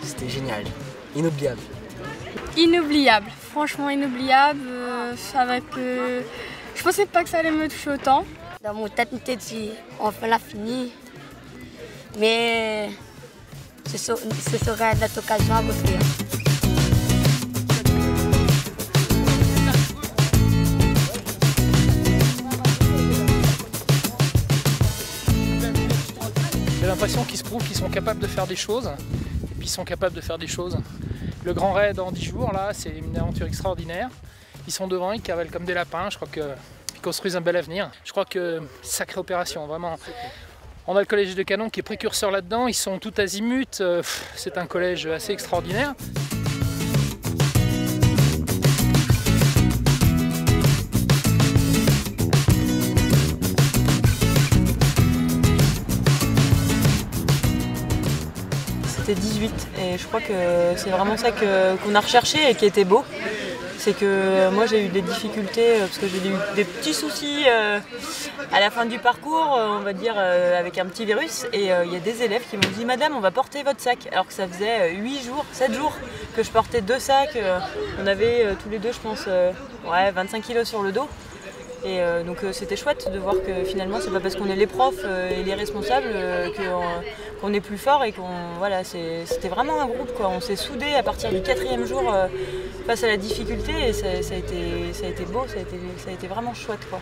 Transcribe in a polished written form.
C'était génial, inoubliable. Inoubliable, franchement inoubliable. Je pensais pas que ça allait me toucher autant. Dans mon tête, je me dit, enfin l'a fini. Mais ce serait notre occasion à refaire. J'ai l'impression qu'ils se prouvent qu'ils sont capables de faire des choses, et puis ils sont capables de faire des choses. Le Grand Raid dans 10 jours, là, c'est une aventure extraordinaire. Ils sont devant, ils cavalent comme des lapins, je crois qu'ils construisent un bel avenir. Je crois que sacrée opération, vraiment. On a le collège de Canon qui est précurseur là-dedans, ils sont tout azimuts, c'est un collège assez extraordinaire. C'était 18 et je crois que c'est vraiment ça qu'on a recherché et qui était beau. C'est que moi j'ai eu des difficultés parce que j'ai eu des petits soucis à la fin du parcours, on va dire avec un petit virus, et il y a des élèves qui m'ont dit madame on va porter votre sac, alors que ça faisait 8 jours, 7 jours que je portais 2 sacs, on avait tous les deux je pense 25 kilos sur le dos. Et donc c'était chouette de voir que finalement c'est pas parce qu'on est les profs et les responsables qu'on est plus fort et c'était vraiment un groupe quoi. On s'est soudés à partir du 4e jour face à la difficulté et ça a été beau, ça a été vraiment chouette quoi.